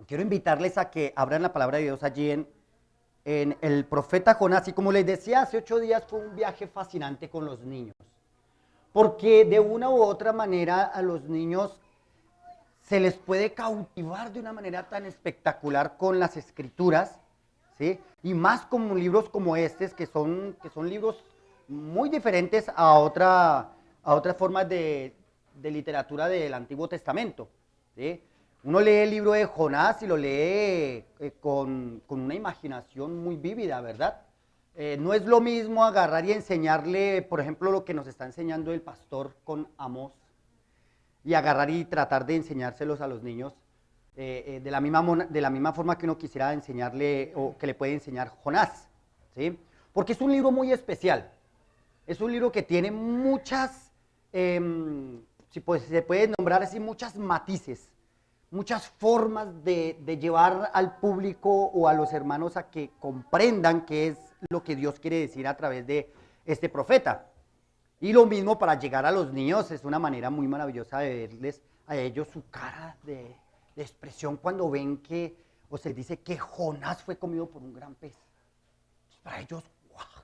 Quiero invitarles a que abran la palabra de Dios allí en el profeta Jonás. Y como les decía, hace 8 días fue un viaje fascinante con los niños. Porque de una u otra manera a los niños se les puede cautivar de una manera tan espectacular con las escrituras, ¿sí? Y más como libros como estos, que son libros muy diferentes a otras formas de literatura del Antiguo Testamento, ¿sí? Uno lee el libro de Jonás y lo lee con una imaginación muy vívida, ¿verdad? No es lo mismo agarrar y enseñarle, por ejemplo, lo que nos está enseñando el pastor con Amós, y agarrar y tratar de enseñárselos a los niños de la misma forma que uno quisiera enseñarle o que le puede enseñar Jonás, ¿sí? Porque es un libro muy especial. Es un libro que tiene muchas, si pues, se puede nombrar así, muchas matices, muchas formas de llevar al público o a los hermanos a que comprendan qué es lo que Dios quiere decir a través de este profeta. Y lo mismo para llegar a los niños, es una manera muy maravillosa de verles a ellos su cara de expresión cuando ven que, o se dice que Jonás fue comido por un gran pez. Para ellos, ¡wow!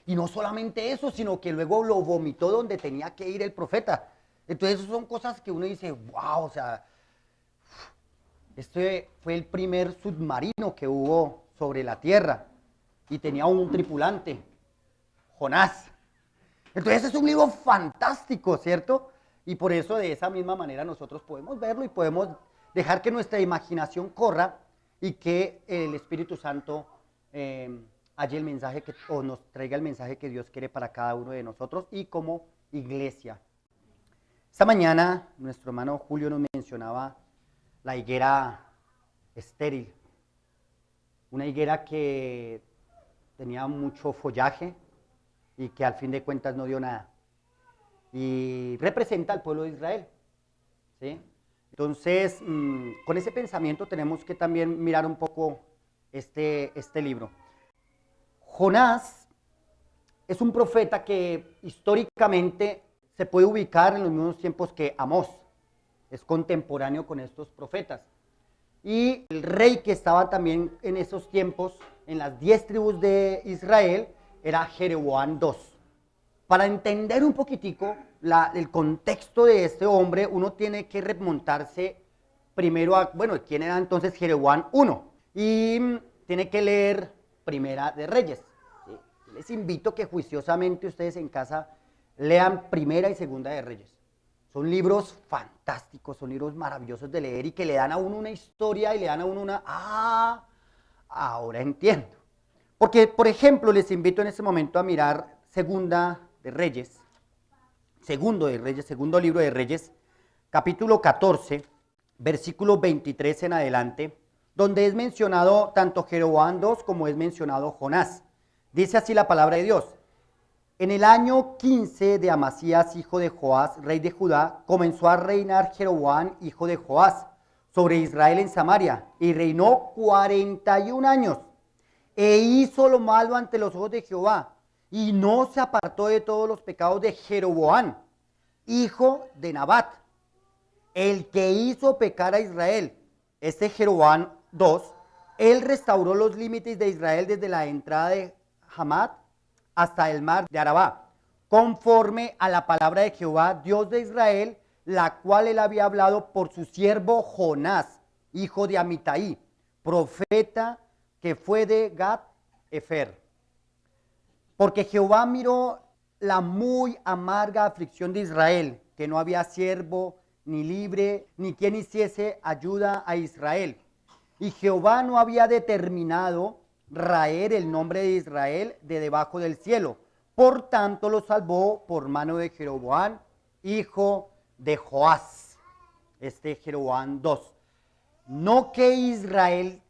Y no solamente eso, sino que luego lo vomitó donde tenía que ir el profeta. Entonces, son cosas que uno dice, wow, o sea, este fue el primer submarino que hubo sobre la tierra y tenía un tripulante, Jonás. Entonces es un libro fantástico, ¿cierto? Y por eso de esa misma manera nosotros podemos verlo y podemos dejar que nuestra imaginación corra y que el Espíritu Santo halle el mensaje o nos traiga el mensaje que Dios quiere para cada uno de nosotros y como iglesia. Esta mañana nuestro hermano Julio nos mencionaba la higuera estéril, una higuera que tenía mucho follaje y que al fin de cuentas no dio nada. Y representa al pueblo de Israel, ¿sí? Entonces, con ese pensamiento tenemos que también mirar un poco este libro. Jonás es un profeta que históricamente se puede ubicar en los mismos tiempos que Amós. Es contemporáneo con estos profetas. Y el rey que estaba también en esos tiempos, en las 10 tribus de Israel, era Jeroboam II. Para entender un poquitico el contexto de este hombre, uno tiene que remontarse primero a, bueno, quién era entonces Jeroboam I. Y tiene que leer Primera de Reyes. ¿Sí? Les invito que juiciosamente ustedes en casa lean Primera y Segunda de Reyes. Son libros fantásticos, son libros maravillosos de leer y que le dan a uno una historia y le dan a uno ahora entiendo. Porque, por ejemplo, les invito en este momento a mirar Segunda de Reyes, segundo libro de Reyes, capítulo 14, versículo 23 en adelante, donde es mencionado tanto Jeroboam II como es mencionado Jonás. Dice así la palabra de Dios. En el año 15 de Amasías, hijo de Joás, rey de Judá, comenzó a reinar Jeroboam, hijo de Joás, sobre Israel en Samaria, y reinó 41 años. E hizo lo malo ante los ojos de Jehová, y no se apartó de todos los pecados de Jeroboam, hijo de Nabat, el que hizo pecar a Israel. Este Jeroboam II, él restauró los límites de Israel desde la entrada de Hamat hasta el mar de Arabá, conforme a la palabra de Jehová, Dios de Israel, la cual él había hablado por su siervo Jonás, hijo de Amitai, profeta que fue de Gat-Efer. Porque Jehová miró la muy amarga aflicción de Israel, que no había siervo ni libre, ni quien hiciese ayuda a Israel. Y Jehová no había determinado raer el nombre de Israel de debajo del cielo. Por tanto lo salvó por mano de Jeroboam, hijo de Joás. Este Jeroboam II. No que Israel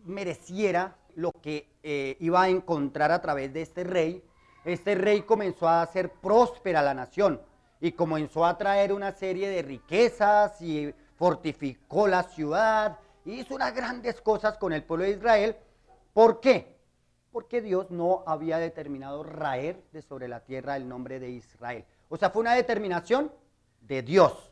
mereciera lo que iba a encontrar a través de este rey. Este rey comenzó a hacer próspera la nación y comenzó a traer una serie de riquezas y fortificó la ciudad y hizo unas grandes cosas con el pueblo de Israel. ¿Por qué? Porque Dios no había determinado raer de sobre la tierra el nombre de Israel. O sea, fue una determinación de Dios.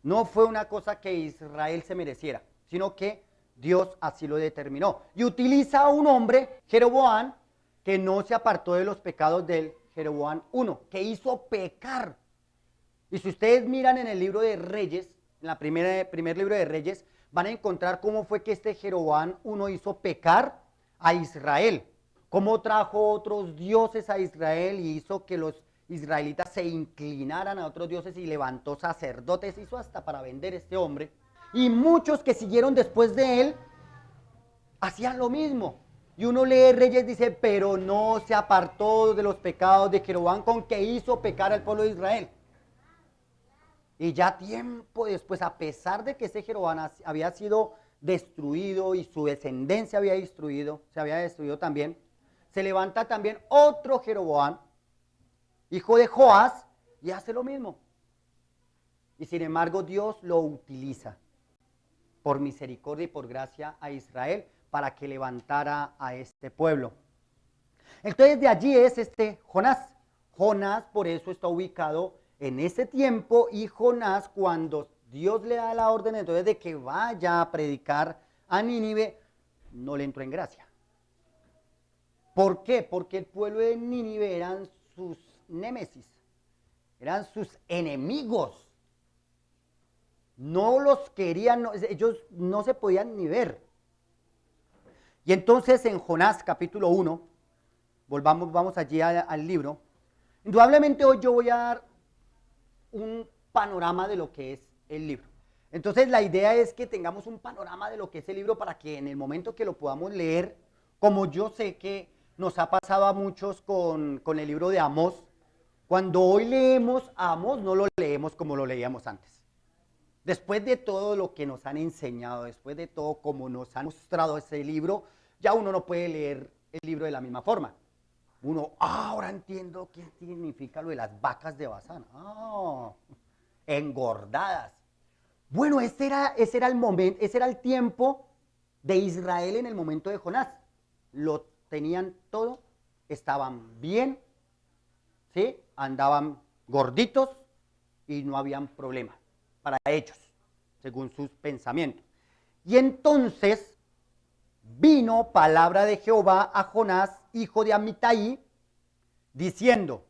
No fue una cosa que Israel se mereciera, sino que Dios así lo determinó. Y utiliza a un hombre, Jeroboam, que no se apartó de los pecados del Jeroboam I, que hizo pecar. Y si ustedes miran en el libro de Reyes, en el primer libro de Reyes, van a encontrar cómo fue que este Jeroboam I hizo pecar a Israel. Cómo trajo otros dioses a Israel y hizo que los israelitas se inclinaran a otros dioses y levantó sacerdotes, hizo hasta para vender este hombre. Y muchos que siguieron después de él hacían lo mismo. Y uno lee Reyes, dice, pero no se apartó de los pecados de Jeroboam con que hizo pecar al pueblo de Israel. Y ya tiempo después, a pesar de que ese Jeroboam había sido destruido y su descendencia se había destruido también, se levanta también otro Jeroboam, hijo de Joás, y hace lo mismo. Y sin embargo Dios lo utiliza por misericordia y por gracia a Israel para que levantara a este pueblo. Entonces de allí es este Jonás. Jonás por eso está ubicado en ese tiempo, y Jonás, cuando Dios le da la orden entonces de que vaya a predicar a Nínive, no le entró en gracia. ¿Por qué? Porque el pueblo de Nínive eran sus némesis, eran sus enemigos. No los querían, ellos no se podían ni ver. Y entonces en Jonás capítulo 1, vamos allí al libro, indudablemente hoy yo voy a dar un panorama de lo que es el libro. Entonces la idea es que tengamos un panorama de lo que es el libro para que en el momento que lo podamos leer, como yo sé que nos ha pasado a muchos con el libro de Amós, cuando hoy leemos a Amós no lo leemos como lo leíamos antes. Después de todo lo que nos han enseñado, después de todo como nos han mostrado ese libro, ya uno no puede leer el libro de la misma forma. Uno, ahora entiendo qué significa lo de las vacas de Basán. Engordadas. Bueno, ese era el momento, ese era el tiempo de Israel en el momento de Jonás. Lo tenían todo, estaban bien, ¿sí? Andaban gorditos y no habían problema para ellos, según sus pensamientos. Y entonces vino palabra de Jehová a Jonás, hijo de Amitai, diciendo,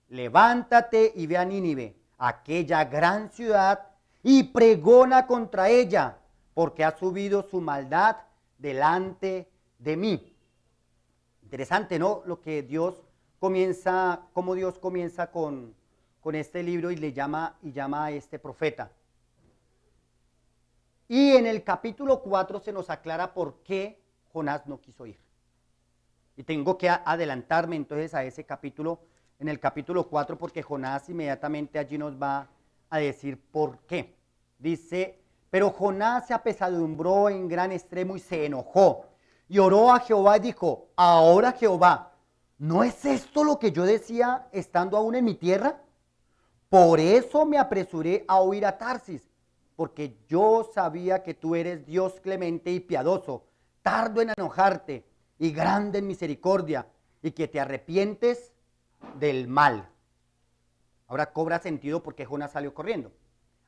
levántate y ve a Nínive, aquella gran ciudad, y pregona contra ella, porque ha subido su maldad delante de mí. Interesante, ¿no? Lo que Dios comienza, cómo Dios comienza con este libro y llama a este profeta. Y en el capítulo 4 se nos aclara por qué Jonás no quiso ir. Y tengo que adelantarme entonces a ese capítulo, en el capítulo 4, porque Jonás inmediatamente allí nos va a decir por qué. Dice, pero Jonás se apesadumbró en gran extremo y se enojó. Y oró a Jehová y dijo, ahora Jehová, ¿no es esto lo que yo decía estando aún en mi tierra? Por eso me apresuré a huir a Tarsis, porque yo sabía que tú eres Dios clemente y piadoso, tardo en enojarte y grande en misericordia, y que te arrepientes del mal. Ahora cobra sentido porque Jonás salió corriendo.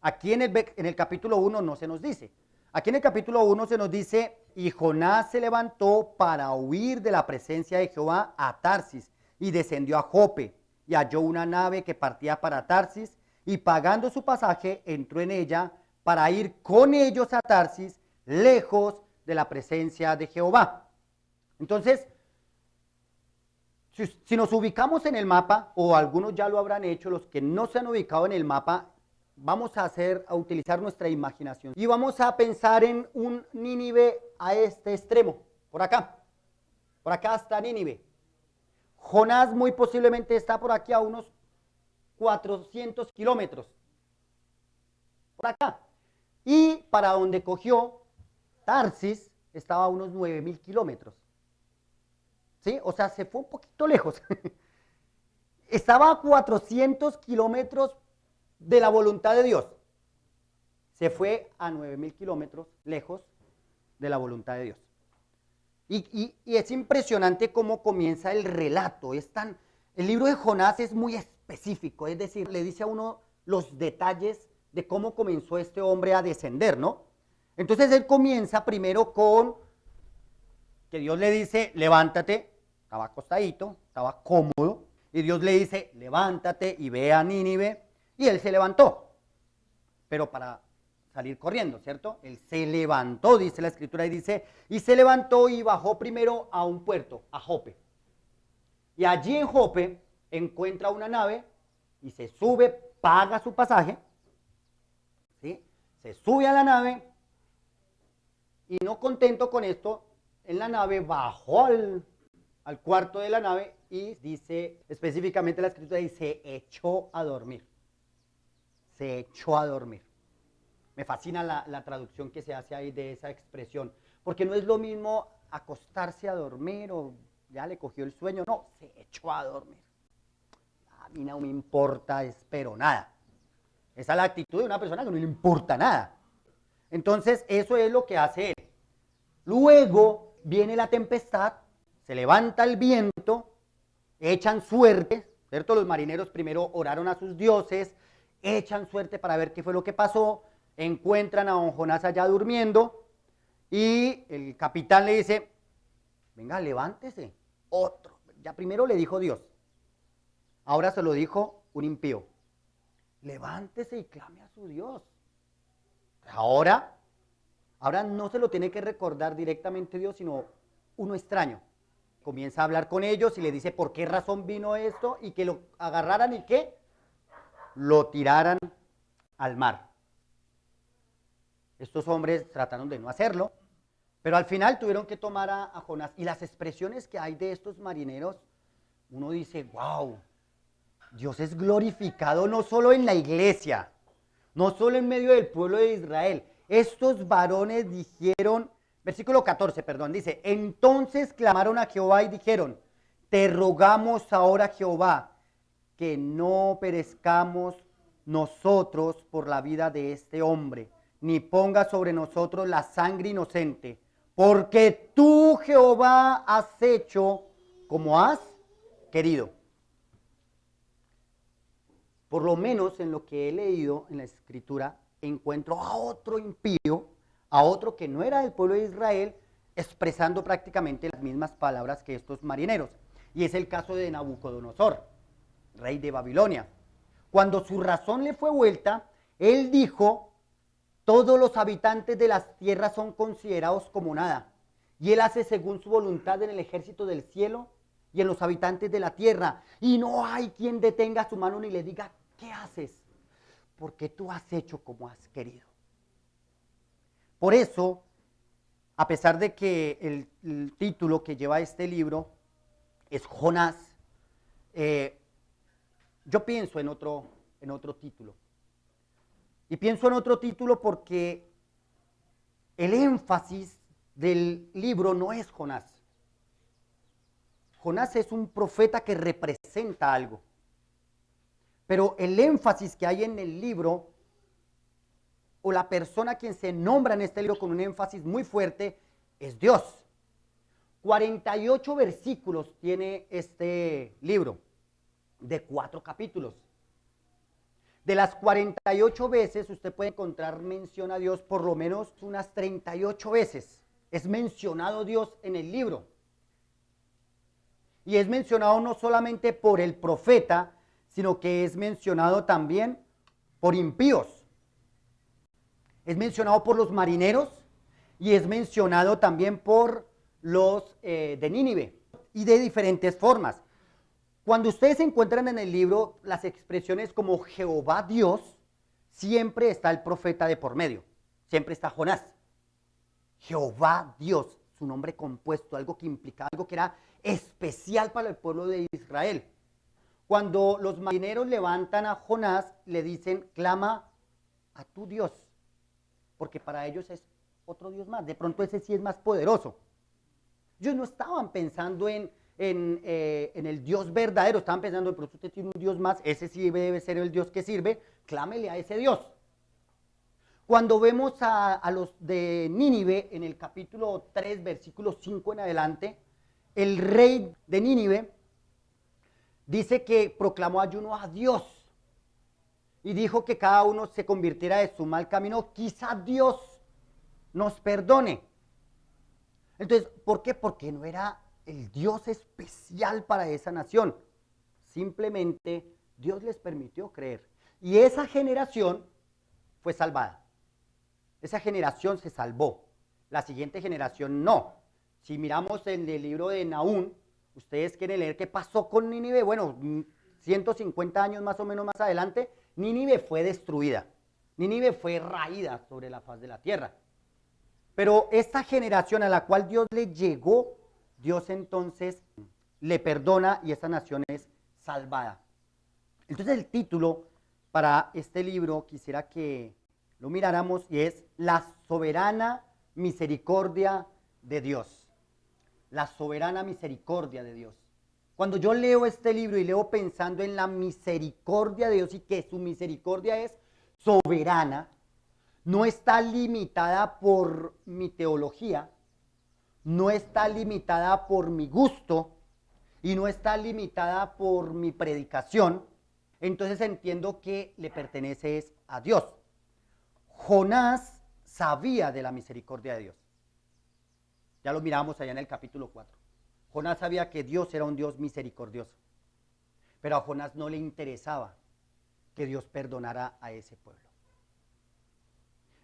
Aquí en el capítulo 1 no se nos dice. Aquí en el capítulo 1 se nos dice, y Jonás se levantó para huir de la presencia de Jehová a Tarsis, y descendió a Jope, y halló una nave que partía para Tarsis, y pagando su pasaje, entró en ella para ir con ellos a Tarsis, lejos de la presencia de Jehová. Entonces, si nos ubicamos en el mapa, o algunos ya lo habrán hecho, los que no se han ubicado en el mapa, vamos a utilizar nuestra imaginación y vamos a pensar en un Nínive a este extremo, por acá está Nínive. Jonás muy posiblemente está por aquí a unos 400 kilómetros, por acá, y para donde cogió Tarsis estaba a unos 9.000 kilómetros, ¿sí? O sea, se fue un poquito lejos. Estaba a 400 kilómetros de la voluntad de Dios. Se fue a 9.000 kilómetros lejos de la voluntad de Dios. Y es impresionante cómo comienza el relato. El libro de Jonás es muy específico, es decir, le dice a uno los detalles de cómo comenzó este hombre a descender, ¿no? Entonces él comienza primero con que Dios le dice, levántate, estaba acostadito, estaba cómodo, y Dios le dice, levántate y ve a Nínive, y él se levantó, pero para salir corriendo, ¿cierto? Él se levantó, dice la escritura, y dice, y se levantó y bajó primero a un puerto, a Jope. Y allí en Jope encuentra una nave y se sube, paga su pasaje, ¿sí? Se sube a la nave y no contento con esto, en la nave bajó al cuarto de la nave y dice, específicamente la escritura dice, se echó a dormir. Se echó a dormir. Me fascina la traducción que se hace ahí de esa expresión, porque no es lo mismo acostarse a dormir o ya le cogió el sueño, no, se echó a dormir. A mí no me importa, espero nada. Esa es la actitud de una persona que no le importa nada. Entonces, eso es lo que hace él. Luego viene la tempestad, se levanta el viento, echan suerte, ¿cierto? Los marineros primero oraron a sus dioses, echan suerte para ver qué fue lo que pasó, encuentran a don Jonás allá durmiendo y el capitán le dice, venga, levántese, otro. Ya primero le dijo Dios, ahora se lo dijo un impío, levántese y clame a su Dios. Ahora no se lo tiene que recordar directamente Dios, sino uno extraño. Comienza a hablar con ellos y le dice por qué razón vino esto y que lo agarraran y que lo tiraran al mar. Estos hombres trataron de no hacerlo, pero al final tuvieron que tomar a Jonás. Y las expresiones que hay de estos marineros, uno dice, wow, Dios es glorificado no solo en la iglesia, no solo en medio del pueblo de Israel. Estos varones dijeron, versículo 14, perdón, dice, entonces clamaron a Jehová y dijeron, te rogamos ahora, Jehová, que no perezcamos nosotros por la vida de este hombre, ni ponga sobre nosotros la sangre inocente, porque tú, Jehová, has hecho como has querido. Por lo menos en lo que he leído en la escritura, encuentro a otro impío, a otro que no era del pueblo de Israel, expresando prácticamente las mismas palabras que estos marineros. Y es el caso de Nabucodonosor, rey de Babilonia. Cuando su razón le fue vuelta, él dijo, todos los habitantes de las tierras son considerados como nada, y él hace según su voluntad en el ejército del cielo y en los habitantes de la tierra, y no hay quien detenga su mano ni le diga, ¿qué haces? Porque tú has hecho como has querido. Por eso, a pesar de que el título que lleva este libro es Jonás, yo pienso en otro título. Y pienso en otro título porque el énfasis del libro no es Jonás. Jonás es un profeta que representa algo. Pero el énfasis que hay en el libro, o la persona a quien se nombra en este libro con un énfasis muy fuerte, es Dios. 48 versículos tiene este libro, de 4 capítulos. De las 48 veces, usted puede encontrar mención a Dios por lo menos unas 38 veces. Es mencionado Dios en el libro. Y es mencionado no solamente por el profeta, sino que es mencionado también por impíos. Es mencionado por los marineros y es mencionado también por los de Nínive y de diferentes formas. Cuando ustedes encuentran en el libro las expresiones como Jehová Dios, siempre está el profeta de por medio, siempre está Jonás. Jehová Dios, su nombre compuesto, algo que implicaba, algo que era especial para el pueblo de Israel. Cuando los marineros levantan a Jonás, le dicen, clama a tu Dios, porque para ellos es otro Dios más, de pronto ese sí es más poderoso. Ellos no estaban pensando en el Dios verdadero, estaban pensando, pero usted tiene un Dios más, ese sí debe ser el Dios que sirve, clámele a ese Dios. Cuando vemos a los de Nínive, en el capítulo 3, versículo 5 en adelante, el rey de Nínive dice que proclamó ayuno a Dios y dijo que cada uno se convirtiera de su mal camino, quizá Dios nos perdone. Entonces, ¿por qué? Porque no era el Dios especial para esa nación. Simplemente Dios les permitió creer. Y esa generación fue salvada. Esa generación se salvó. La siguiente generación no. Si miramos en el libro de Nahum, ustedes quieren leer qué pasó con Nínive. Bueno, 150 años más o menos más adelante, Nínive fue destruida. Nínive fue raída sobre la faz de la tierra. Pero esta generación a la cual Dios le llegó, Dios entonces le perdona y esta nación es salvada. Entonces el título para este libro quisiera que lo miráramos y es La soberana misericordia de Dios. La soberana misericordia de Dios. Cuando yo leo este libro y leo pensando en la misericordia de Dios y que su misericordia es soberana, no está limitada por mi teología, no está limitada por mi gusto y no está limitada por mi predicación, entonces entiendo que le pertenece a Dios. Jonás sabía de la misericordia de Dios. Ya lo miramos allá en el capítulo 4. Jonás sabía que Dios era un Dios misericordioso, pero a Jonás no le interesaba que Dios perdonara a ese pueblo.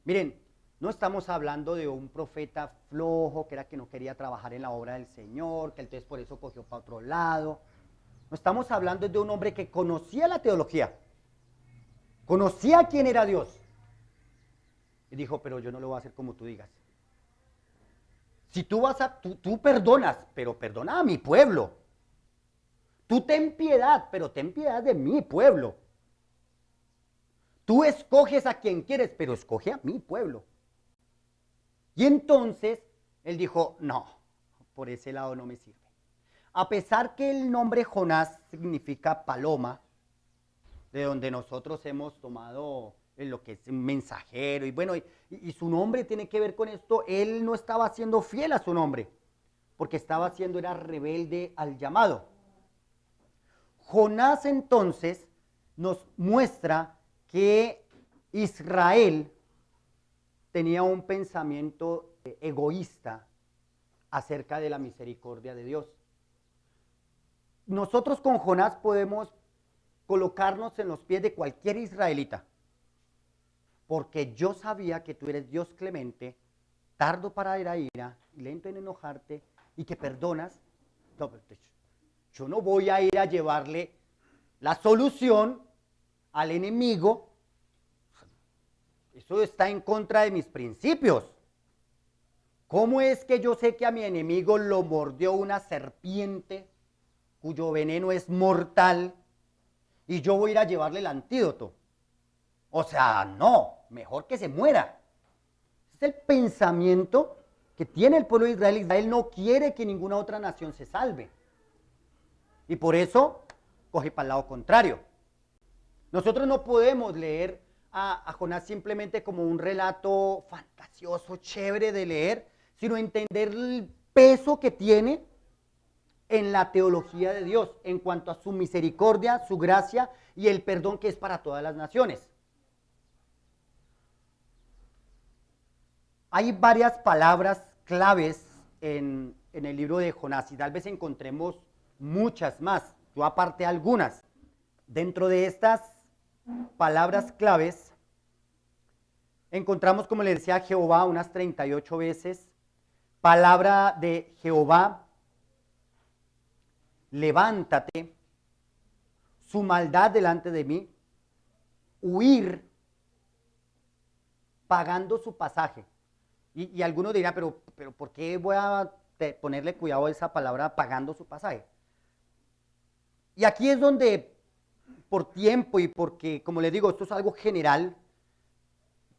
Miren, no estamos hablando de un profeta flojo, que era que no quería trabajar en la obra del Señor, que entonces por eso cogió para otro lado. No estamos hablando de un hombre que conocía la teología, conocía quién era Dios. Y dijo, pero yo no lo voy a hacer como tú digas. Si tú tú perdonas, pero perdona a mi pueblo. Tú ten piedad, pero ten piedad de mi pueblo. Tú escoges a quien quieres, pero escoge a mi pueblo. Y entonces él dijo, no, por ese lado no me sirve. A pesar que el nombre Jonás significa paloma, de donde nosotros hemos tomado lo que es un mensajero, y bueno, y su nombre tiene que ver con esto, él no estaba siendo fiel a su nombre, porque era rebelde al llamado. Jonás entonces nos muestra que Israel tenía un pensamiento egoísta acerca de la misericordia de Dios. Nosotros con Jonás podemos colocarnos en los pies de cualquier israelita, porque yo sabía que tú eres Dios clemente, tardo para la ira, lento en enojarte y que perdonas. No, yo no voy a ir a llevarle la solución al enemigo. Eso está en contra de mis principios. ¿Cómo es que yo sé que a mi enemigo lo mordió una serpiente cuyo veneno es mortal y yo voy a ir a llevarle el antídoto? O sea, no, mejor que se muera. Ese es el pensamiento que tiene el pueblo de Israel. Israel no quiere que ninguna otra nación se salve. Y por eso coge para el lado contrario. Nosotros no podemos leer a Jonás simplemente como un relato fantasioso, chévere de leer, sino entender el peso que tiene en la teología de Dios en cuanto a su misericordia, su gracia y el perdón que es para todas las naciones. Hay varias palabras claves en el libro de Jonás y tal vez encontremos muchas más. Yo aparte algunas. Dentro de estas palabras claves encontramos, como le decía, Jehová unas 38 veces. Palabra de Jehová, levántate, su maldad delante de mí, huir, pagando su pasaje. Y algunos dirán, pero ¿por qué voy a ponerle cuidado a esa palabra pagando su pasaje? Y aquí es donde, por tiempo y porque, como les digo, esto es algo general,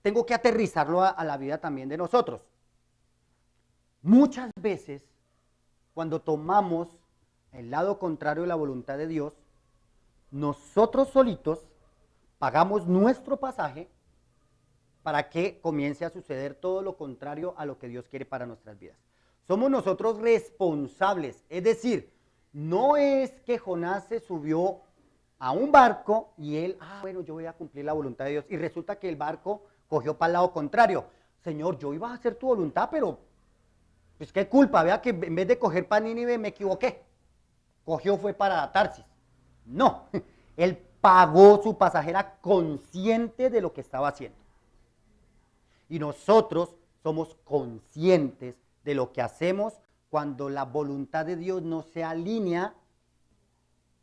tengo que aterrizarlo a la vida también de nosotros. Muchas veces, cuando tomamos el lado contrario de la voluntad de Dios, nosotros solitos pagamos nuestro pasaje para que comience a suceder todo lo contrario a lo que Dios quiere para nuestras vidas. Somos nosotros responsables, es decir, no es que Jonás se subió a un barco y él, bueno, yo voy a cumplir la voluntad de Dios, y resulta que el barco cogió para el lado contrario. Señor, yo iba a hacer tu voluntad, pero pues qué culpa, vea que en vez de coger para Nínive me equivoqué. Cogió fue para Tarsis. No, él pagó su pasaje, era consciente de lo que estaba haciendo. Y nosotros somos conscientes de lo que hacemos cuando la voluntad de Dios no se alinea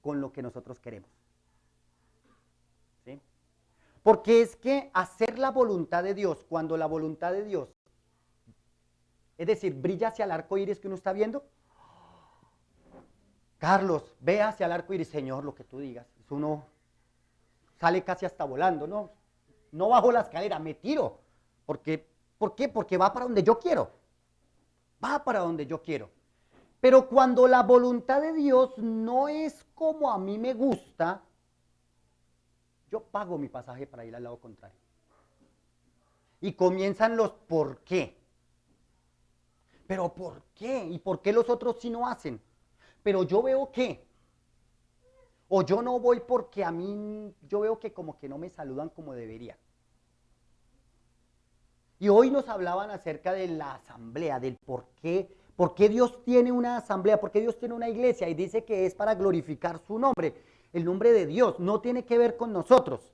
con lo que nosotros queremos. ¿Sí? Porque es que hacer la voluntad de Dios, cuando la voluntad de Dios, es decir, brilla hacia el arco iris que uno está viendo. Carlos, ve hacia el arco iris, Señor, lo que tú digas. Uno sale casi hasta volando, ¿no? No bajo la escalera, me tiro. ¿Por qué? Porque va para donde yo quiero. Va para donde yo quiero. Pero cuando la voluntad de Dios no es como a mí me gusta, yo pago mi pasaje para ir al lado contrario. Y comienzan los por qué. ¿Pero por qué? ¿Y por qué los otros sí no hacen? Pero yo veo que. O yo no voy porque a mí, yo veo que como que no me saludan como debería. Y hoy nos hablaban acerca de la asamblea, del por qué Dios tiene una asamblea, por qué Dios tiene una iglesia, y dice que es para glorificar su nombre, el nombre de Dios, no tiene que ver con nosotros.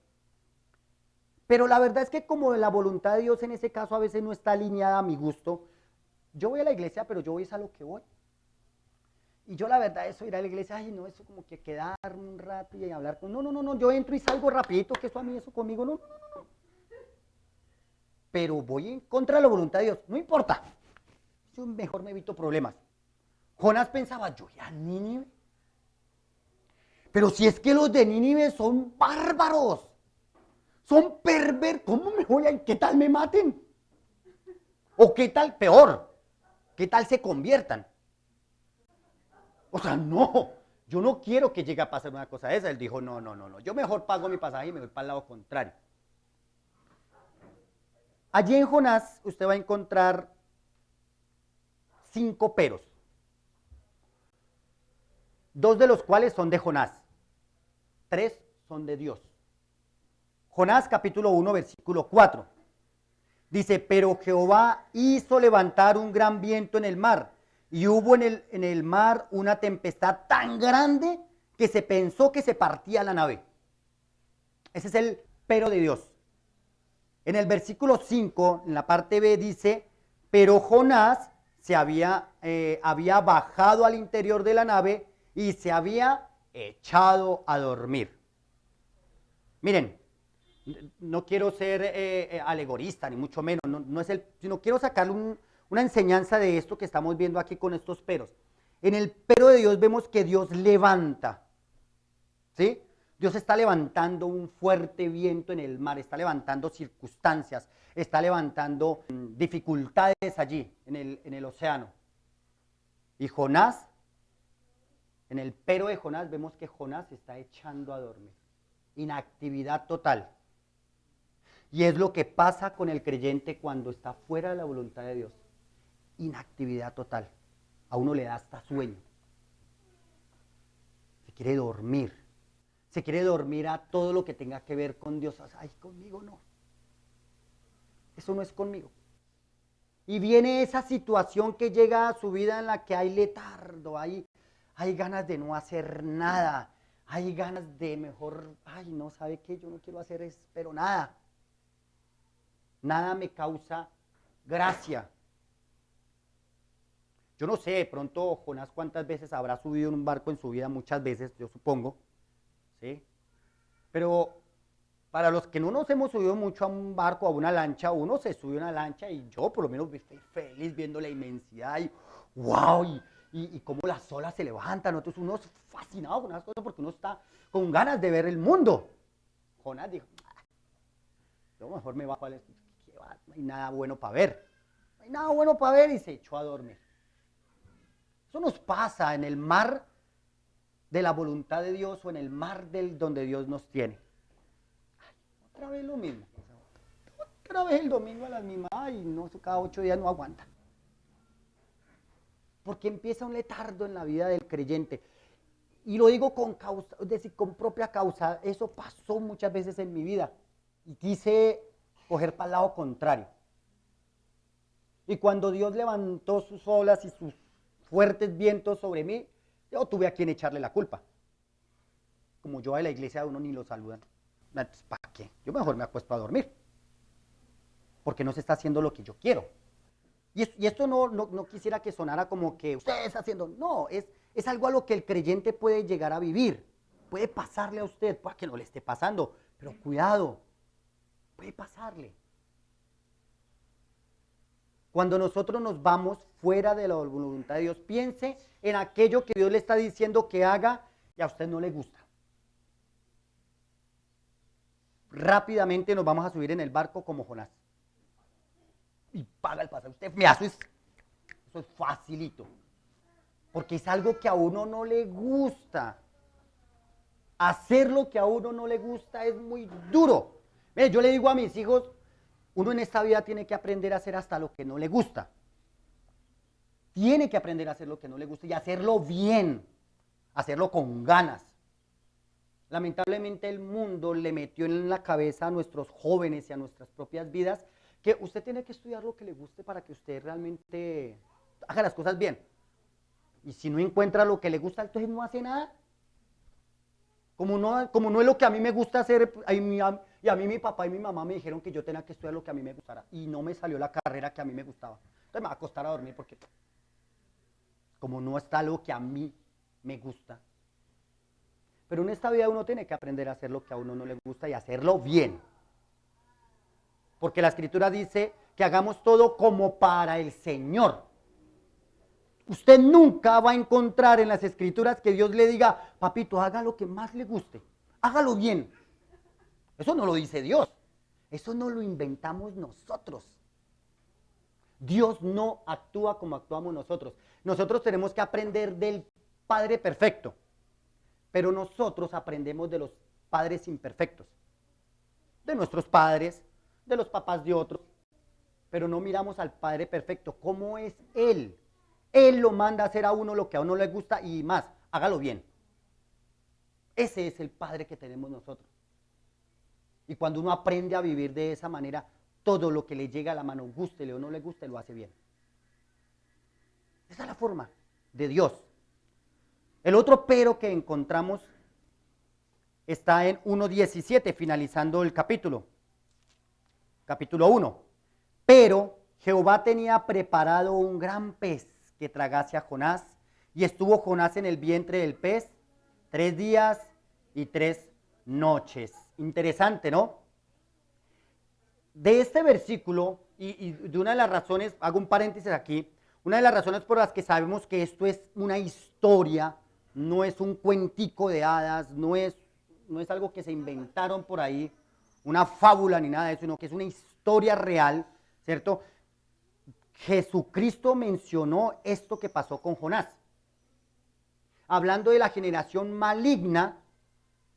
Pero la verdad es que como la voluntad de Dios en ese caso a veces no está alineada a mi gusto, yo voy a la iglesia, pero yo voy a lo que voy. Y yo la verdad eso ir a la iglesia, ay no, eso como que quedarme un rato y hablar con, no, yo entro y salgo rapidito, que eso a mí, eso conmigo, no. Pero voy en contra de la voluntad de Dios, no importa, yo mejor me evito problemas. Jonás pensaba, yo ya Nínive, pero si es que los de Nínive son bárbaros, son perversos, ¿cómo me voy a, qué tal me maten? O qué tal peor, qué tal se conviertan. O sea, no, yo no quiero que llegue a pasar una cosa de esa. Él dijo, no, yo mejor pago mi pasaje y me voy para el lado contrario. Allí en Jonás usted va a encontrar 5 peros, 2 de los cuales son de Jonás, 3 son de Dios. Jonás capítulo 1 versículo 4 dice, pero Jehová hizo levantar un gran viento en el mar, y hubo en el mar una tempestad tan grande que se pensó que se partía la nave. Ese es el pero de Dios. En el versículo 5, en la parte B, dice, pero Jonás había bajado al interior de la nave y se había echado a dormir. Miren, no quiero ser alegorista, ni mucho menos, no es sino quiero sacar una enseñanza de esto que estamos viendo aquí con estos peros. En el pero de Dios vemos que Dios levanta, ¿sí? Dios está levantando un fuerte viento en el mar, está levantando circunstancias, está levantando dificultades allí en el océano. Y Jonás, en el pero de Jonás, vemos que Jonás se está echando a dormir. Inactividad total. Y es lo que pasa con el creyente cuando está fuera de la voluntad de Dios. Inactividad total. A uno le da hasta sueño. Se quiere dormir. Se quiere dormir a todo lo que tenga que ver con Dios. Ay, conmigo no. Eso no es conmigo. Y viene esa situación que llega a su vida en la que hay letargo, hay ganas de no hacer nada, hay ganas de mejor, ay, no, ¿sabe qué? Yo no quiero hacer eso, pero nada. Nada me causa gracia. Yo no sé, de pronto Jonás cuántas veces habrá subido en un barco en su vida, muchas veces, yo supongo. ¿Sí? Pero para los que no nos hemos subido mucho a un barco, a una lancha, uno se sube a una lancha y yo por lo menos estoy feliz viendo la inmensidad y wow, y cómo las olas se levantan. Entonces uno es fascinado con esas cosas porque uno está con ganas de ver el mundo. Jonás dijo, yo mejor me bajo al... No hay nada bueno para ver. No hay nada bueno para ver y se echó a dormir. Eso nos pasa en el mar de la voluntad de Dios o en el mar donde Dios nos tiene. Ay, otra vez lo mismo. Otra vez el domingo a las mismas. Ay, no, eso cada 8 días no aguanta. Porque empieza un letargo en la vida del creyente. Y lo digo con causa, es decir, con propia causa. Eso pasó muchas veces en mi vida. Y quise coger para el lado contrario. Y cuando Dios levantó sus olas y sus fuertes vientos sobre mí, yo tuve a quien echarle la culpa. Como yo a la iglesia a uno ni lo saludan. ¿Para qué? Yo mejor me acuesto a dormir. Porque no se está haciendo lo que yo quiero. Y esto no quisiera que sonara como que usted está haciendo. No, es algo a lo que el creyente puede llegar a vivir. Puede pasarle a usted, puede que no le esté pasando, pero cuidado, puede pasarle. Cuando nosotros nos vamos fuera de la voluntad de Dios, piense en aquello que Dios le está diciendo que haga y a usted no le gusta. Rápidamente nos vamos a subir en el barco como Jonás. Y paga el pasaje. Usted me hace eso es facilito. Porque es algo que a uno no le gusta. Hacer lo que a uno no le gusta es muy duro. Mire, yo le digo a mis hijos, uno en esta vida tiene que aprender a hacer hasta lo que no le gusta. Tiene que aprender a hacer lo que no le gusta y hacerlo bien, hacerlo con ganas. Lamentablemente el mundo le metió en la cabeza a nuestros jóvenes y a nuestras propias vidas que usted tiene que estudiar lo que le guste para que usted realmente haga las cosas bien. Y si no encuentra lo que le gusta, entonces no hace nada. Como no es lo que a mí me gusta hacer, y a mí mi papá y mi mamá me dijeron que yo tenía que estudiar lo que a mí me gustara. Y no me salió la carrera que a mí me gustaba. Entonces me va a acostar a dormir porque como no está lo que a mí me gusta. Pero en esta vida uno tiene que aprender a hacer lo que a uno no le gusta y hacerlo bien. Porque la Escritura dice que hagamos todo como para el Señor. Usted nunca va a encontrar en las Escrituras que Dios le diga, papito, haga lo que más le guste, hágalo bien. Eso no lo dice Dios, eso no lo inventamos nosotros. Dios no actúa como actuamos nosotros. Nosotros tenemos que aprender del Padre perfecto, pero nosotros aprendemos de los padres imperfectos, de nuestros padres, de los papás de otros, pero no miramos al Padre perfecto. ¿Cómo es Él? Él lo manda a hacer a uno lo que a uno le gusta y más, hágalo bien. Ese es el Padre que tenemos nosotros. Y cuando uno aprende a vivir de esa manera, todo lo que le llega a la mano, gústele o no le guste, lo hace bien. Esa es la forma de Dios. El otro pero que encontramos está en 1:17, finalizando el capítulo. Capítulo 1. Pero Jehová tenía preparado un gran pez que tragase a Jonás, y estuvo Jonás en el vientre del pez 3 días y 3 noches. Interesante, ¿no? De este versículo, y de una de las razones, hago un paréntesis aquí, una de las razones por las que sabemos que esto es una historia, no es un cuentico de hadas, no es algo que se inventaron por ahí, una fábula ni nada de eso, sino que es una historia real, ¿cierto? Jesucristo mencionó esto que pasó con Jonás, hablando de la generación maligna,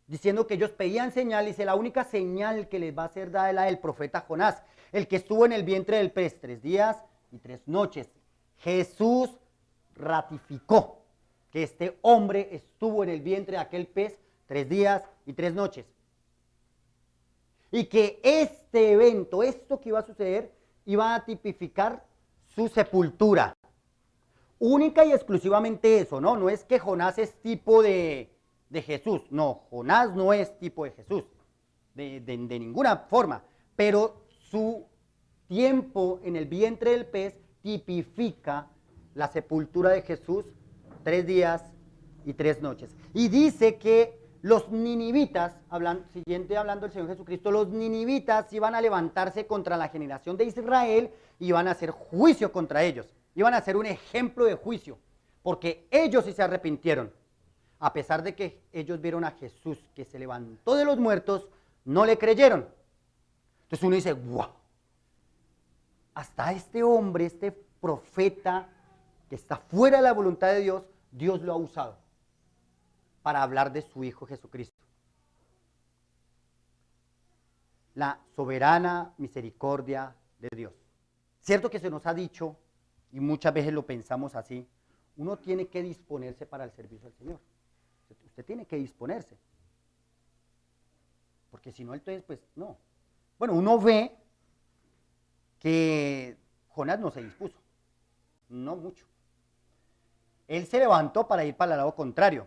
diciendo que ellos pedían señal, y dice, la única señal que les va a ser dada es la del profeta Jonás, el que estuvo en el vientre del pez 3 días y 3 noches. Jesús ratificó que este hombre estuvo en el vientre de aquel pez 3 días y 3 noches. Y que este evento, esto que iba a suceder, iba a tipificar su sepultura. Única y exclusivamente eso, ¿no? No es que Jonás es tipo de Jesús. No, Jonás no es tipo de Jesús, de ninguna forma. Pero su tiempo en el vientre del pez tipifica la sepultura de Jesús 3 días y 3 noches. Y dice que los ninivitas, siguiente hablando el Señor Jesucristo, los ninivitas iban a levantarse contra la generación de Israel y iban a hacer juicio contra ellos. Iban a hacer un ejemplo de juicio, porque ellos sí se arrepintieron. A pesar de que ellos vieron a Jesús que se levantó de los muertos, no le creyeron. Entonces uno dice, ¡guau! Hasta este hombre, este profeta que está fuera de la voluntad de Dios, Dios lo ha usado para hablar de su Hijo Jesucristo. La soberana misericordia de Dios. Cierto que se nos ha dicho, y muchas veces lo pensamos así, uno tiene que disponerse para el servicio del Señor. Usted tiene que disponerse. Porque si no, entonces, pues no. Bueno, uno ve que Jonás no se dispuso, no mucho. Él se levantó para ir para el lado contrario.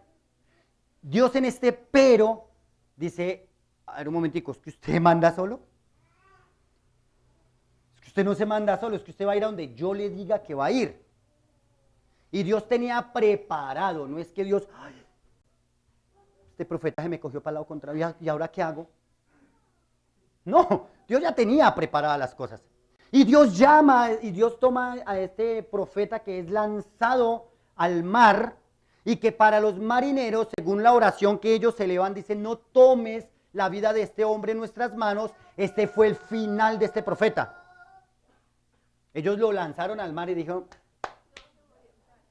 Dios en este pero dice, a ver un momentico, ¿es que usted manda solo? Es que usted no se manda solo, es que usted va a ir a donde yo le diga que va a ir. Y Dios tenía preparado, no es que Dios, ay, este profeta se me cogió para el lado contrario, ¿y ahora qué hago? No, Dios ya tenía preparadas las cosas. Y Dios llama, y Dios toma a este profeta que es lanzado al mar, y que para los marineros, según la oración que ellos elevan, dicen, no tomes la vida de este hombre en nuestras manos. Este fue el final de este profeta. Ellos lo lanzaron al mar y dijeron,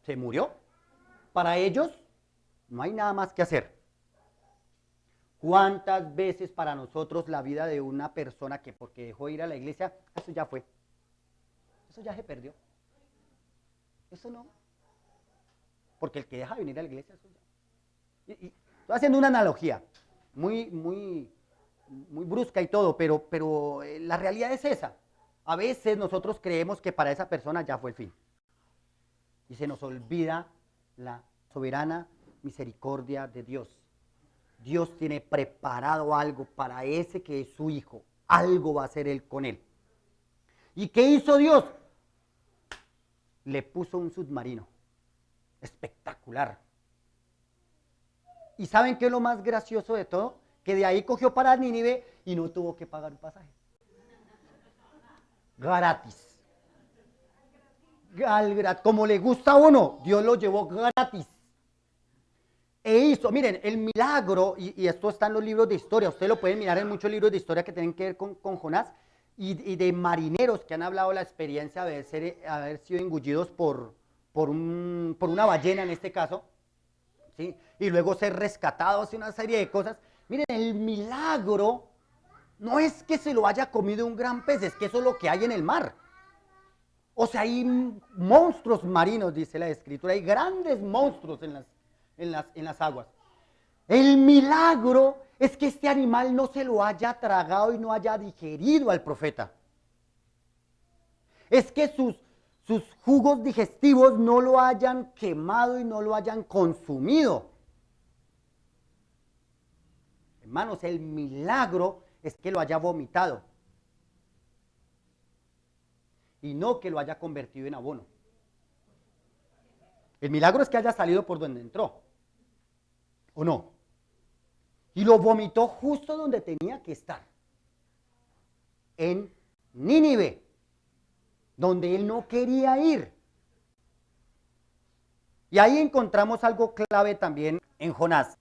se murió. Para ellos no hay nada más que hacer. ¿Cuántas veces para nosotros la vida de una persona que porque dejó de ir a la iglesia, eso ya fue? Eso ya se perdió. Eso no. Porque el que deja de venir a la iglesia, eso ya. Estoy haciendo una analogía muy brusca y todo, pero la realidad es esa. A veces nosotros creemos que para esa persona ya fue el fin. Y se nos olvida la soberana misericordia de Dios. Dios tiene preparado algo para ese que es su hijo. Algo va a hacer él con él. ¿Y qué hizo Dios? Le puso un submarino. Espectacular. ¿Y saben qué es lo más gracioso de todo? Que de ahí cogió para Nínive y no tuvo que pagar un pasaje. Gratis. Como le gusta a uno, Dios lo llevó gratis. E hizo, miren, el milagro, y esto está en los libros de historia, ustedes lo pueden mirar en muchos libros de historia que tienen que ver con Jonás, y de marineros que han hablado de la experiencia de haber sido engullidos por una ballena en este caso, ¿sí? Y luego ser rescatados y una serie de cosas. Miren, el milagro no es que se lo haya comido un gran pez, es que eso es lo que hay en el mar. O sea, hay monstruos marinos, dice la escritura, hay grandes monstruos en las aguas. El milagro es que este animal no se lo haya tragado y no haya digerido al profeta. Es que sus jugos digestivos no lo hayan quemado y no lo hayan consumido. Hermanos, el milagro es que lo haya vomitado. Y no que lo haya convertido en abono. El milagro es que haya salido por donde entró. ¿O no? Y lo vomitó justo donde tenía que estar. En Nínive, donde él no quería ir. Y ahí encontramos algo clave también en Jonás.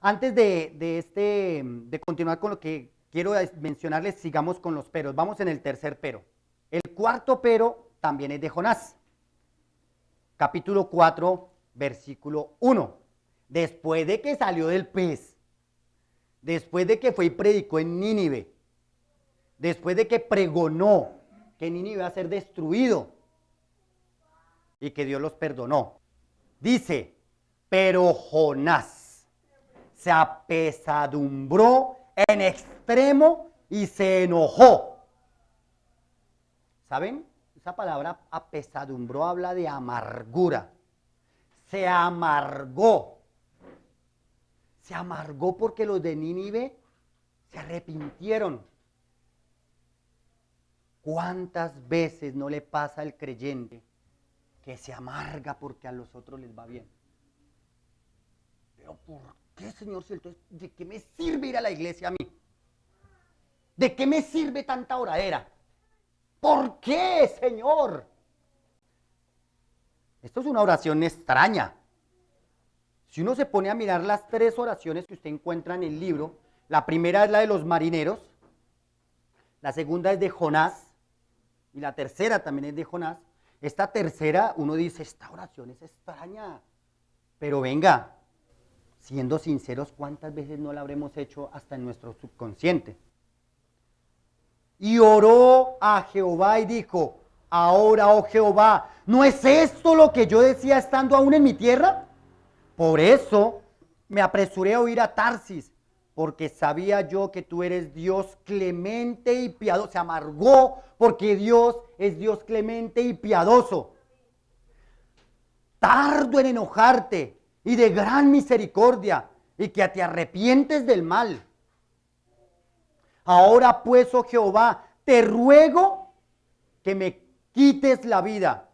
Antes de continuar con lo que quiero mencionarles, sigamos con los peros. Vamos en el tercer pero. El cuarto pero también es de Jonás. Capítulo 4, versículo 1. Después de que salió del pez, después de que fue y predicó en Nínive, después de que pregonó que Nínive iba a ser destruido y que Dios los perdonó, dice, pero Jonás se apesadumbró en extremo y se enojó. ¿Saben? Esa palabra apesadumbró habla de amargura. Se amargó. Se amargó porque los de Nínive se arrepintieron. ¿Cuántas veces no le pasa al creyente que se amarga porque a los otros les va bien? Pero ¿por qué, Señor? Entonces, ¿de qué me sirve ir a la iglesia a mí? ¿De qué me sirve tanta oradera? ¿Por qué, Señor? Esto es una oración extraña. Si uno se pone a mirar las tres oraciones que usted encuentra en el libro, la primera es la de los marineros, la segunda es de Jonás, y la tercera también es de Jonás. Esta tercera, uno dice, esta oración es extraña. Pero venga, siendo sinceros, ¿cuántas veces no la habremos hecho hasta en nuestro subconsciente? Y oró a Jehová y dijo, ahora, oh Jehová, ¿no es esto lo que yo decía estando aún en mi tierra? Por eso me apresuré a huir a Tarsis, porque sabía yo que tú eres Dios clemente y piadoso. Se amargó porque Dios es Dios clemente y piadoso, tardo en enojarte y de gran misericordia, y que te arrepientes del mal. Ahora pues, oh Jehová, te ruego que me quites la vida.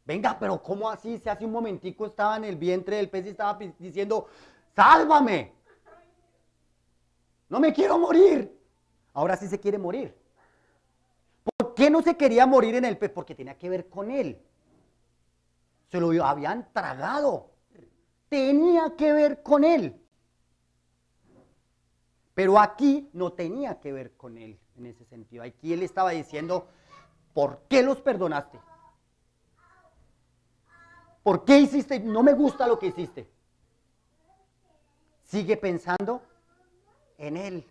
Venga, pero ¿cómo así? Si hace un momentico estaba en el vientre del pez y estaba diciendo, sálvame. No me quiero morir. Ahora sí se quiere morir. ¿Por qué no se quería morir en el pez? Porque tenía que ver con él. Se lo habían tragado. Tenía que ver con él. Pero aquí no tenía que ver con él en ese sentido. Aquí él estaba diciendo, ¿por qué los perdonaste? ¿Por qué hiciste? No me gusta lo que hiciste. Sigue pensando en él.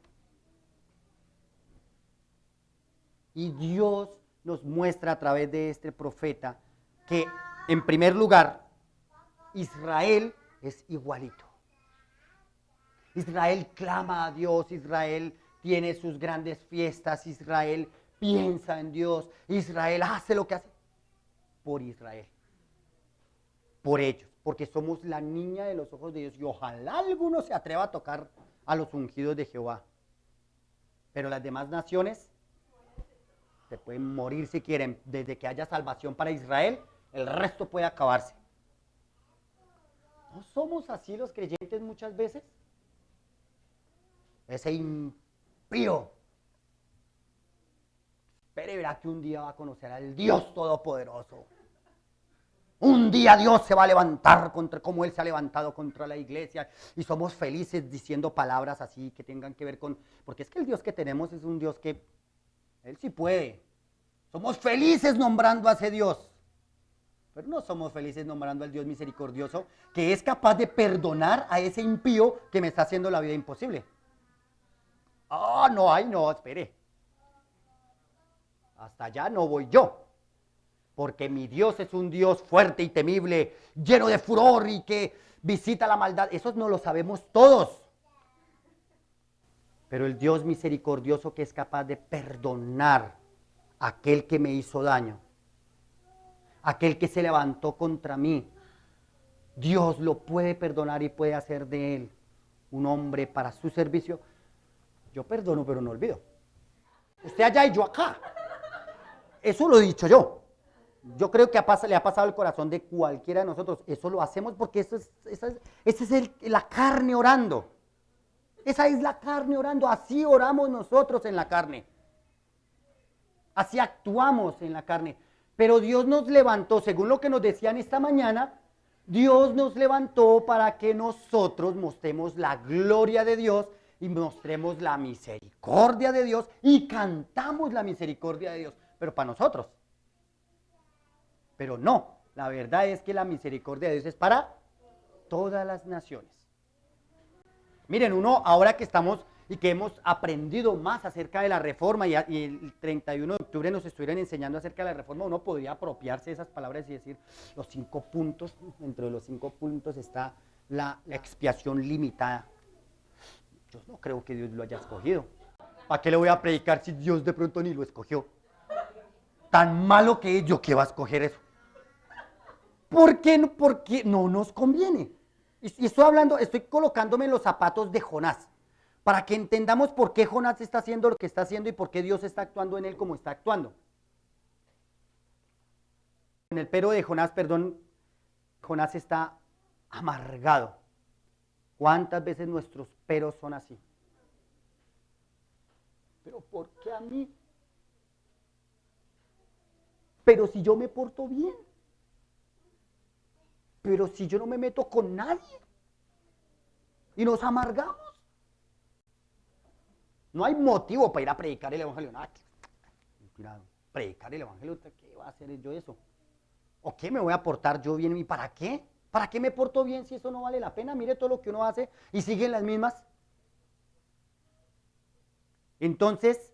Y Dios nos muestra a través de este profeta que, en primer lugar, Israel es igualito. Israel clama a Dios, Israel tiene sus grandes fiestas, Israel piensa en Dios, Israel hace lo que hace por Israel, por ellos, porque somos la niña de los ojos de Dios y ojalá alguno se atreva a tocar a los ungidos de Jehová. Pero las demás naciones se pueden morir si quieren, desde que haya salvación para Israel, el resto puede acabarse. ¿No somos así los creyentes muchas veces? Ese impío, espere, verá que un día va a conocer al Dios Todopoderoso. Un día Dios se va a levantar contra, como Él se ha levantado contra la iglesia, y somos felices diciendo palabras así que tengan que ver con, porque es que el Dios que tenemos es un Dios que Él sí puede. Somos felices nombrando a ese Dios, pero no somos felices nombrando al Dios misericordioso que es capaz de perdonar a ese impío que me está haciendo la vida imposible. Ah, no, ay, no, espere. Hasta allá no voy yo. Porque mi Dios es un Dios fuerte y temible, lleno de furor y que visita la maldad. Eso no lo sabemos todos. Pero el Dios misericordioso que es capaz de perdonar a aquel que me hizo daño, aquel que se levantó contra mí, Dios lo puede perdonar y puede hacer de él un hombre para su servicio. Yo perdono, pero no olvido. Usted allá y yo acá. Eso lo he dicho yo. Yo creo que le ha pasado el corazón de cualquiera de nosotros. Eso lo hacemos porque esa es la carne orando. Esa es la carne orando. Así oramos nosotros en la carne. Así actuamos en la carne. Pero Dios nos levantó, según lo que nos decían esta mañana, Dios nos levantó para que nosotros mostremos la gloria de Dios y mostremos la misericordia de Dios y cantamos la misericordia de Dios, pero para nosotros. Pero no, la verdad es que la misericordia de Dios es para todas las naciones. Miren, uno ahora que estamos y que hemos aprendido más acerca de la reforma y el 31 de octubre nos estuvieran enseñando acerca de la reforma, uno podría apropiarse de esas palabras y decir los 5 puntos, dentro de los 5 puntos está la expiación limitada. Yo no creo que Dios lo haya escogido. ¿Para qué le voy a predicar si Dios de pronto ni lo escogió? Tan malo que es, ¿yo qué va a escoger eso? ¿Por qué no? Porque no nos conviene. Y estoy colocándome en los zapatos de Jonás, para que entendamos por qué Jonás está haciendo lo que está haciendo y por qué Dios está actuando en él como está actuando. En el pero de Jonás, Jonás está amargado. ¿Cuántas veces nuestros peros son así? ¿Pero por qué a mí? Pero si yo me porto bien. Pero si yo no me meto con nadie. Y nos amargamos. No hay motivo para ir a predicar el evangelio. Predicar el evangelio, ¿qué va a hacer yo eso? ¿O qué me voy a portar yo bien? ¿Y para qué? ¿Para qué me porto bien si eso no vale la pena? Mire todo lo que uno hace y siguen las mismas. Entonces,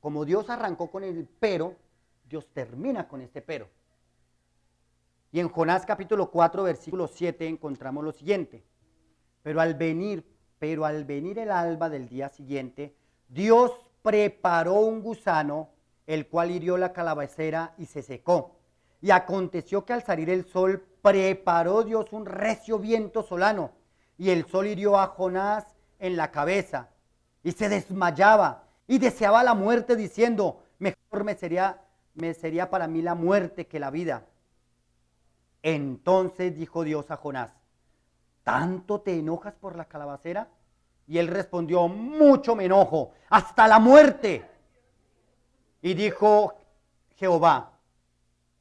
como Dios arrancó con el pero, Dios termina con este pero. Y en Jonás capítulo 4, versículo 7 encontramos lo siguiente. Pero al venir Pero al venir el alba del día siguiente, Dios preparó un gusano, el cual hirió la calabacera y se secó. Y aconteció que al salir el sol, preparó Dios un recio viento solano, y el sol hirió a Jonás en la cabeza, y se desmayaba, y deseaba la muerte, diciendo, mejor me sería para mí la muerte que la vida. Entonces dijo Dios a Jonás, ¿tanto te enojas por la calabacera? Y él respondió, mucho me enojo, hasta la muerte. Y dijo Jehová,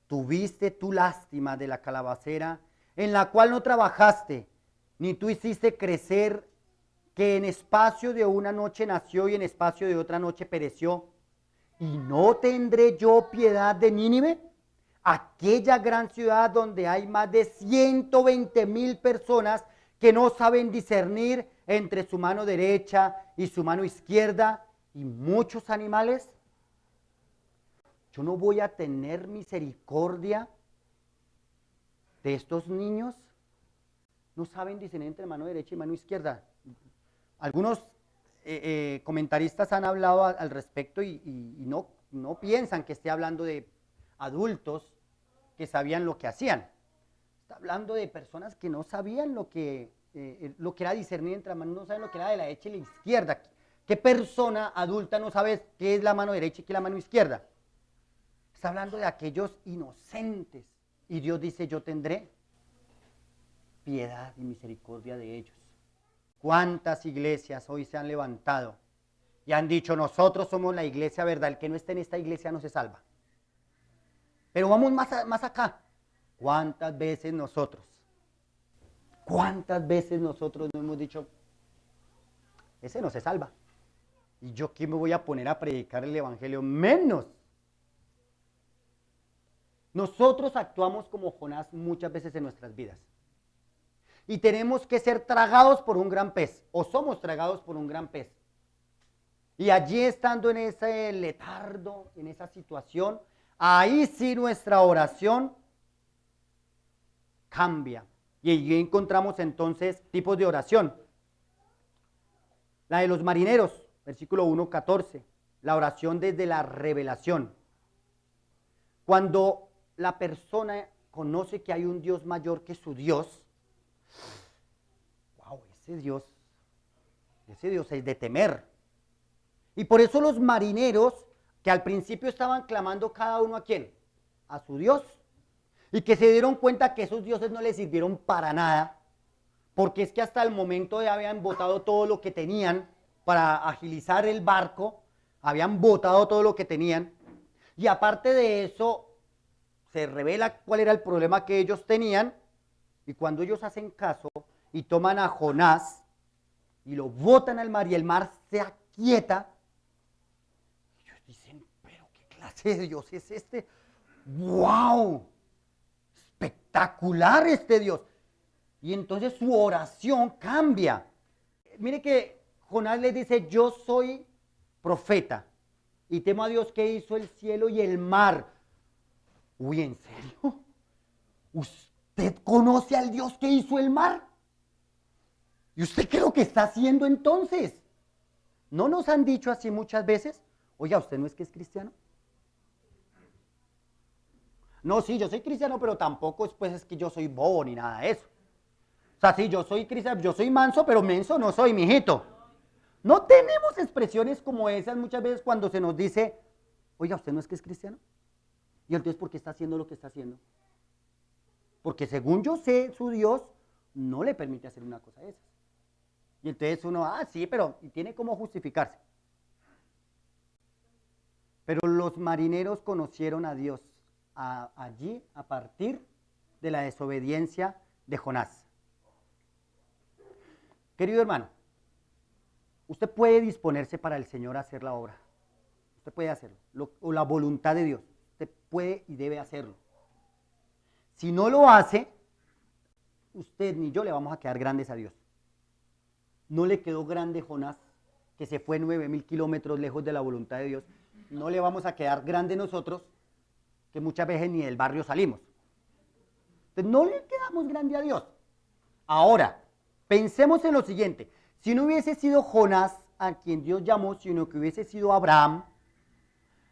¿tuviste tú lástima de la calabacera, en la cual no trabajaste, ni tú hiciste crecer, que en espacio de una noche nació y en espacio de otra noche pereció? ¿Y no tendré yo piedad de Nínive, aquella gran ciudad donde hay más de 120,000 personas que no saben discernir entre su mano derecha y su mano izquierda, y muchos animales? ¿Yo no voy a tener misericordia de estos niños? No saben discernir entre mano derecha y mano izquierda. Algunos comentaristas han hablado al respecto y no piensan que esté hablando de adultos que sabían lo que hacían. Está hablando de personas que no sabían lo que era discernir entre manos, no saben lo que era de la derecha y la izquierda. ¿Qué persona adulta no sabe qué es la mano derecha y qué es la mano izquierda? Está hablando de aquellos inocentes. Y Dios dice, yo tendré piedad y misericordia de ellos. ¿Cuántas iglesias hoy se han levantado y han dicho, nosotros somos la iglesia verdad, el que no esté en esta iglesia no se salva? Pero vamos más acá. ¿Cuántas veces nosotros no hemos dicho, ese no se salva? ¿Y yo qué me voy a poner a predicar el evangelio? Menos. Nosotros actuamos como Jonás muchas veces en nuestras vidas. Y tenemos que ser tragados por un gran pez, o somos tragados por un gran pez. Y allí estando en ese letardo, en esa situación, ahí sí nuestra oración cambia. Y allí encontramos entonces tipos de oración. La de los marineros, versículo 1:14, la oración desde la revelación. Cuando la persona conoce que hay un Dios mayor que su Dios, wow, ese Dios es de temer. Y por eso los marineros, que al principio estaban clamando cada uno ¿a quién? A su Dios. Y que se dieron cuenta que esos dioses no les sirvieron para nada, porque es que hasta el momento ya habían botado todo lo que tenían para agilizar el barco, habían botado todo lo que tenían, y aparte de eso, se revela cuál era el problema que ellos tenían, y cuando ellos hacen caso y toman a Jonás y lo botan al mar y el mar se aquieta, ellos dicen, pero qué clase de Dios es este, wow, espectacular este Dios. Y entonces su oración cambia. Mire que Jonás les dice, yo soy profeta y temo a Dios que hizo el cielo y el mar. Uy, ¿en serio? ¿Usted conoce al Dios que hizo el mar? ¿Y usted qué es lo que está haciendo entonces? ¿No nos han dicho así muchas veces? Oiga, ¿usted no es que es cristiano? No, sí, yo soy cristiano, pero tampoco es que yo soy bobo ni nada de eso. O sea, sí, yo soy cristiano, yo soy manso, pero menso no soy, mijito. No tenemos expresiones como esas muchas veces cuando se nos dice, oiga, ¿usted no es que es cristiano? ¿Y entonces por qué está haciendo lo que está haciendo? Porque según yo sé, su Dios no le permite hacer una cosa de esas. Y entonces uno, sí, pero y tiene cómo justificarse. Pero los marineros conocieron a Dios allí a partir de la desobediencia de Jonás. Querido hermano, usted puede disponerse para el Señor a hacer la obra. Usted puede hacerlo. O la voluntad de Dios. Usted puede y debe hacerlo. Si no lo hace, usted ni yo le vamos a quedar grandes a Dios. No le quedó grande Jonás, que se fue 9,000 kilómetros lejos de la voluntad de Dios. No le vamos a quedar grande nosotros, que muchas veces ni del barrio salimos. Entonces no le quedamos grande a Dios. Ahora, pensemos en lo siguiente. Si no hubiese sido Jonás a quien Dios llamó, sino que hubiese sido Abraham,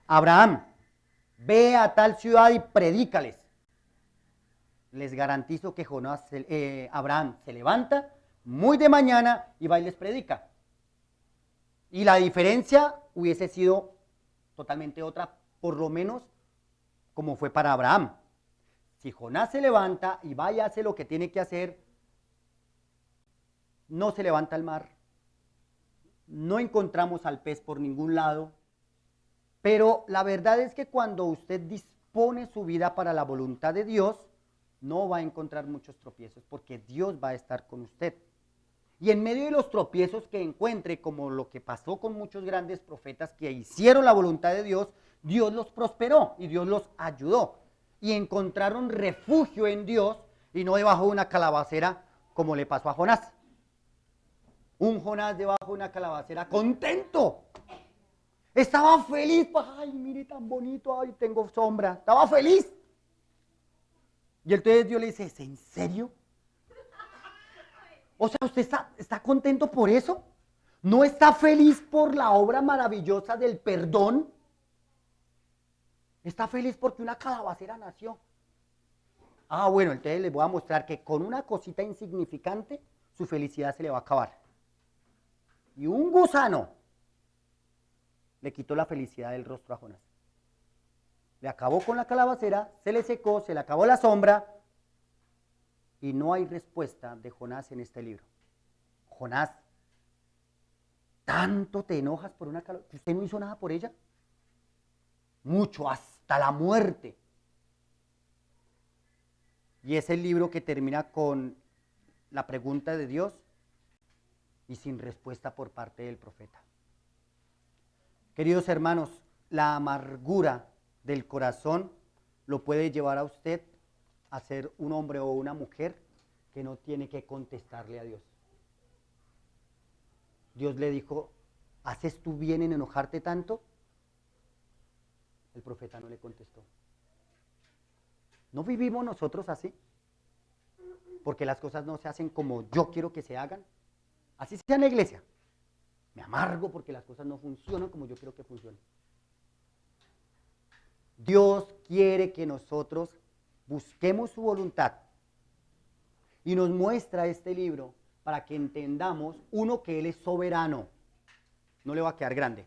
Abraham, ve a tal ciudad y predícales. Les garantizo que Abraham se levanta muy de mañana y va y les predica. Y la diferencia hubiese sido totalmente otra, por lo menos como fue para Abraham. Si Jonás se levanta y va y hace lo que tiene que hacer, no se levanta el mar, no encontramos al pez por ningún lado, pero la verdad es que cuando usted dispone su vida para la voluntad de Dios, no va a encontrar muchos tropiezos porque Dios va a estar con usted. Y en medio de los tropiezos que encuentre, como lo que pasó con muchos grandes profetas que hicieron la voluntad de Dios, Dios los prosperó y Dios los ayudó. Y encontraron refugio en Dios y no debajo de una calabacera como le pasó a Jonás. Un Jonás debajo de una calabacera contento. Estaba feliz. Ay, mire tan bonito. Ay, tengo sombra. Estaba feliz. Y entonces Dios le dice, ¿es en serio? O sea, ¿usted está contento por eso? ¿No está feliz por la obra maravillosa del perdón? Está feliz porque una calabacera nació. Ah, bueno, entonces les voy a mostrar que con una cosita insignificante su felicidad se le va a acabar. Y un gusano le quitó la felicidad del rostro a Jonás. Le acabó con la calabacera, se le secó, se le acabó la sombra y no hay respuesta de Jonás en este libro. Jonás, ¿tanto te enojas por una calabacera? ¿Usted no hizo nada por ella? Mucho, hasta la muerte. Y es el libro que termina con la pregunta de Dios y sin respuesta por parte del profeta. Queridos hermanos, la amargura del corazón lo puede llevar a usted a ser un hombre o una mujer que no tiene que contestarle a Dios. Dios le dijo, ¿haces tú bien en enojarte tanto? El profeta no le contestó. ¿No vivimos nosotros así? Porque las cosas no se hacen como yo quiero que se hagan. Así sea en la iglesia. Me amargo porque las cosas no funcionan como yo quiero que funcionen. Dios quiere que nosotros busquemos su voluntad y nos muestra este libro para que entendamos, uno, que Él es soberano. No le va a quedar grande.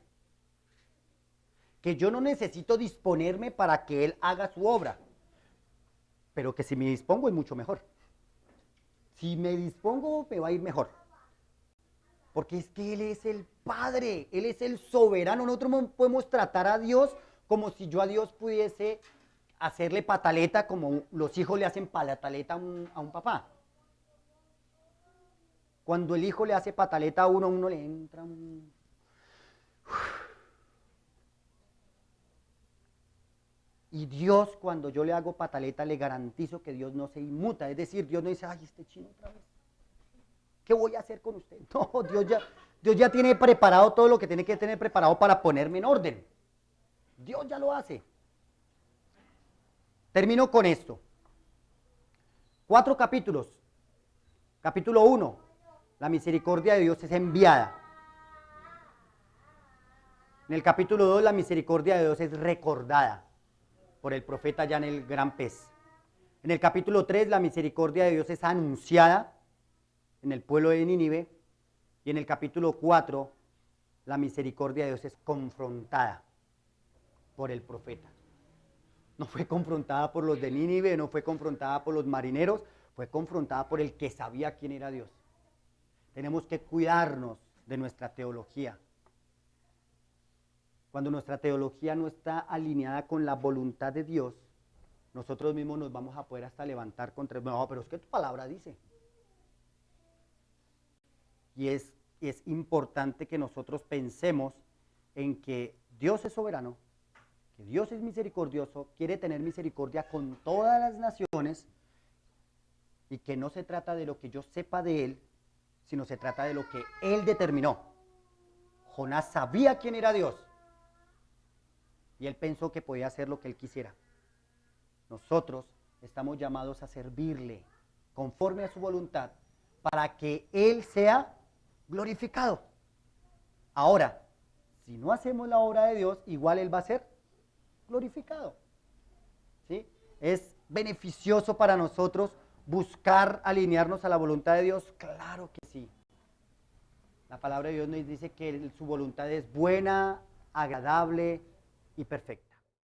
Que yo no necesito disponerme para que Él haga su obra, pero que si me dispongo es mucho mejor. Si me dispongo me va a ir mejor. Porque es que Él es el Padre, Él es el soberano. Nosotros no podemos tratar a Dios como si yo a Dios pudiese hacerle pataleta como los hijos le hacen pataleta a un papá. Cuando el hijo le hace pataleta a uno le entra un... Y Dios, cuando yo le hago pataleta, le garantizo que Dios no se inmuta. Es decir, Dios no dice, ay, este chino otra vez. ¿Qué voy a hacer con usted? No, Dios ya tiene preparado todo lo que tiene que tener preparado para ponerme en orden. Dios ya lo hace. Termino con esto. 4 capítulos. Capítulo 1. La misericordia de Dios es enviada. En el capítulo 2, la misericordia de Dios es recordada por el profeta ya en el gran pez. En el capítulo 3, la misericordia de Dios es anunciada en el pueblo de Nínive. Y en el capítulo 4, la misericordia de Dios es confrontada por el profeta. No fue confrontada por los de Nínive, no fue confrontada por los marineros, fue confrontada por el que sabía quién era Dios. Tenemos que cuidarnos de nuestra teología. Cuando nuestra teología no está alineada con la voluntad de Dios, nosotros mismos nos vamos a poder hasta levantar contra... No, pero es que tu palabra dice. Y es importante que nosotros pensemos en que Dios es soberano, que Dios es misericordioso, quiere tener misericordia con todas las naciones y que no se trata de lo que yo sepa de Él, sino se trata de lo que Él determinó. Jonás sabía quién era Dios y él pensó que podía hacer lo que él quisiera. Nosotros estamos llamados a servirle conforme a su voluntad para que Él sea glorificado. Ahora, si no hacemos la obra de Dios, igual Él va a ser glorificado. ¿Sí? Es beneficioso para nosotros buscar alinearnos a la voluntad de Dios. Claro que sí. La palabra de Dios nos dice que su voluntad es buena, agradable y perfecta.